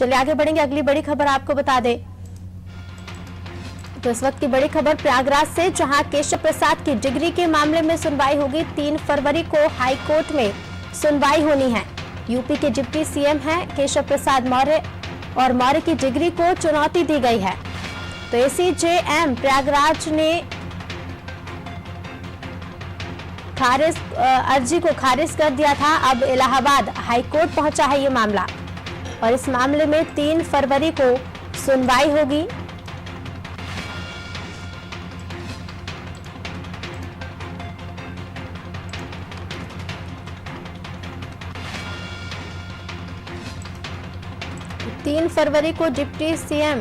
चलिए आगे बढ़ेंगे, अगली बड़ी खबर आपको बता दें। तो इस वक्त की बड़ी खबर प्रयागराज से, जहां केशव प्रसाद की डिग्री के मामले में सुनवाई होगी। 3 फरवरी को हाई कोर्ट में सुनवाई होनी है। यूपी के डिप्टी सीएम हैं केशव प्रसाद मौर्य और मौर्य की डिग्री को चुनौती दी गई है। तो एसीजेएम प्रयागराज ने अर्जी को खारिज कर दिया था। अब इलाहाबाद हाई कोर्ट पहुंचा है ये मामला और इस मामले में 3 फरवरी को सुनवाई होगी। तीन फरवरी को डिप्टी सीएम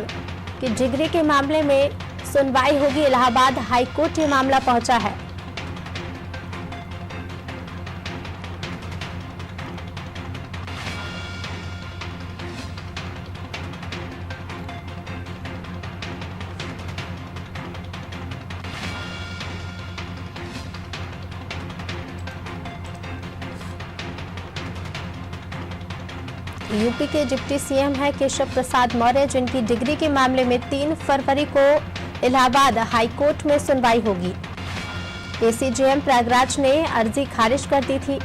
की डिग्री के मामले में सुनवाई होगी। इलाहाबाद हाई कोर्ट ये मामला पहुंचा है। यूपी के डिप्टी सीएम है केशव प्रसाद मौर्य, जिनकी डिग्री के मामले में 3 फरवरी को इलाहाबाद हाई कोर्ट में सुनवाई होगी। एसीजेएम प्रयागराज ने अर्जी खारिज कर दी थी।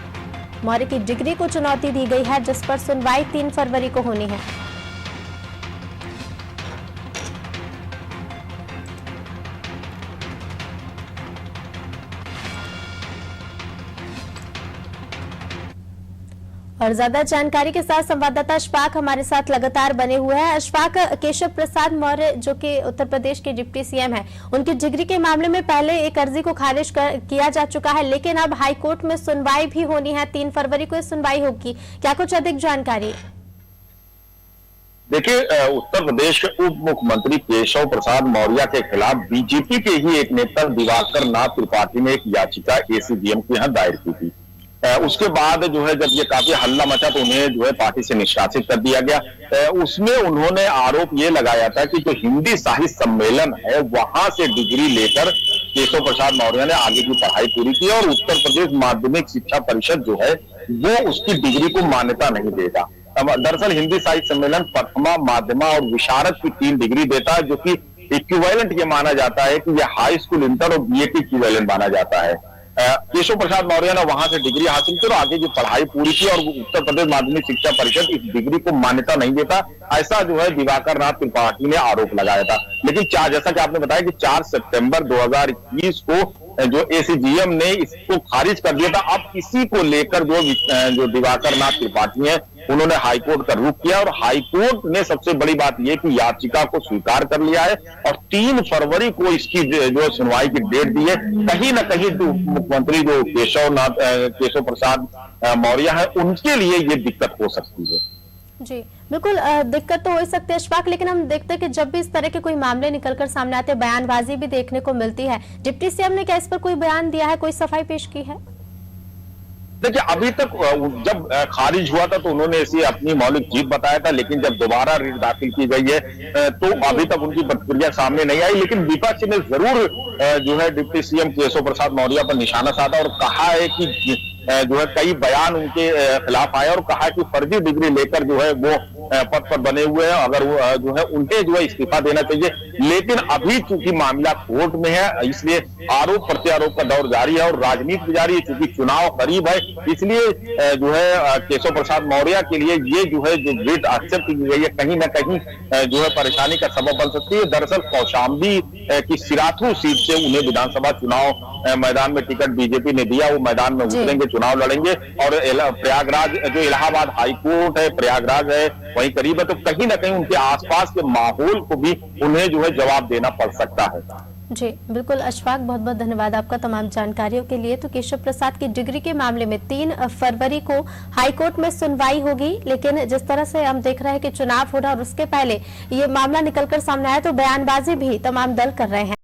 मौर्य की डिग्री को चुनौती दी गई है, जिस पर सुनवाई 3 फरवरी को होनी है। और ज्यादा जानकारी के साथ संवाददाता अशफाक हमारे साथ लगातार बने हुए हैं। अशफाक, केशव प्रसाद मौर्य जो कि उत्तर प्रदेश के डिप्टी सीएम हैं, उनकी डिग्री के मामले में पहले एक अर्जी को खारिज किया जा चुका है, लेकिन अब हाई कोर्ट में सुनवाई भी होनी है। 3 फरवरी को सुनवाई होगी। क्या कुछ अधिक जानकारी? देखिए, उत्तर प्रदेश के उप मुख्यमंत्री केशव प्रसाद मौर्य के खिलाफ बीजेपी के ही एक नेता दिवाकर नाथ त्रिपाठी ने एक याचिका एसीजेएम के यहाँ दायर की थी। उसके बाद जो है जब ये काफी हल्ला मचा तो उन्हें जो है पार्टी से निष्कासित कर दिया गया। उसमें उन्होंने आरोप ये लगाया था कि जो हिंदी साहित्य सम्मेलन है वहां से डिग्री लेकर केशव प्रसाद मौर्य ने आगे की पढ़ाई पूरी की और उत्तर प्रदेश माध्यमिक शिक्षा परिषद जो है वो उसकी डिग्री को मान्यता नहीं देगा। दरअसल हिंदी साहित्य सम्मेलन प्रथमा, माध्यमा और विशारद की 3 डिग्री देता है, जो कि इक्विवेलेंट ये माना जाता है कि यह हाई स्कूल इंटर और बीए की इक्विवेलेंट माना जाता है। केशव प्रसाद मौर्य ने वहां से डिग्री हासिल की और आगे की पढ़ाई पूरी की और उत्तर प्रदेश माध्यमिक शिक्षा परिषद इस डिग्री को मान्यता नहीं देता, ऐसा जो है दिवाकर नाथ त्रिपाठी ने आरोप लगाया था। लेकिन जैसा कि आपने बताया कि 4 सितंबर 2021 को जो एसीजेएम ने इसको खारिज कर दिया था। अब इसी को लेकर जो दिवाकर नाथ त्रिपाठी है उन्होंने हाईकोर्ट का रुख किया और हाईकोर्ट ने सबसे बड़ी बात यह कि याचिका को स्वीकार कर लिया है और 3 फरवरी को इसकी जो सुनवाई की डेट दी है। कहीं ना कहीं मुख्यमंत्री जो केशव प्रसाद मौर्य है उनके लिए ये दिक्कत हो सकती है। जी बिल्कुल, दिक्कत तो हो ही सकती है अशफाक, लेकिन हम देखते हैं कि जब भी इस तरह के कोई मामले निकलकर सामने आते हैं, बयानबाजी भी देखने को मिलती है। डिप्टी सीएम ने क्या इस पर कोई बयान दिया है, कोई सफाई पेश की है? देखिए, अभी तक जब खारिज हुआ था तो उन्होंने इसे अपनी मौलिक जीत बताया था, लेकिन जब दोबारा रिट दाखिल की गई है तो अभी तक उनकी प्रतिक्रिया सामने नहीं आई। लेकिन विपक्ष ने जरूर जो है डिप्टी सीएम केशव प्रसाद मौर्य पर निशाना साधा और कहा है कि जो है कई बयान उनके खिलाफ आए और कहा कि फर्जी डिग्री लेकर जो है वो पद पर बने हुए हैं, अगर जो है उन्हें जो है इस्तीफा देना चाहिए। लेकिन अभी चूंकि मामला कोर्ट में है इसलिए आरोप प्रत्यारोप का दौर जारी है और राजनीति जारी है। चूंकि चुनाव करीब है इसलिए जो है केशव प्रसाद मौर्य के लिए ये जो है जो रिट एक्सेप्ट की गई है कहीं ना कहीं जो है परेशानी का सबब बन सकती है। दरअसल कौशाम्बी की सिराथू सीट से उन्हें विधानसभा चुनाव मैदान में टिकट बीजेपी ने दिया, वो मैदान में उतरेंगे, चुनाव लड़ेंगे और प्रयागराज जो इलाहाबाद हाईकोर्ट है प्रयागराज है वहीं करीब है, तो कहीं ना कहीं उनके आसपास के माहौल को भी उन्हें जो है जवाब देना पड़ सकता है। जी बिल्कुल अशफाक, बहुत बहुत धन्यवाद आपका तमाम जानकारियों के लिए। तो केशव प्रसाद की डिग्री के मामले में 3 फरवरी को हाईकोर्ट में सुनवाई होगी, लेकिन जिस तरह से हम देख रहे हैं कि चुनाव हो रहा और उसके पहले ये मामला निकलकर सामने आया तो बयानबाजी भी तमाम दल कर रहे हैं।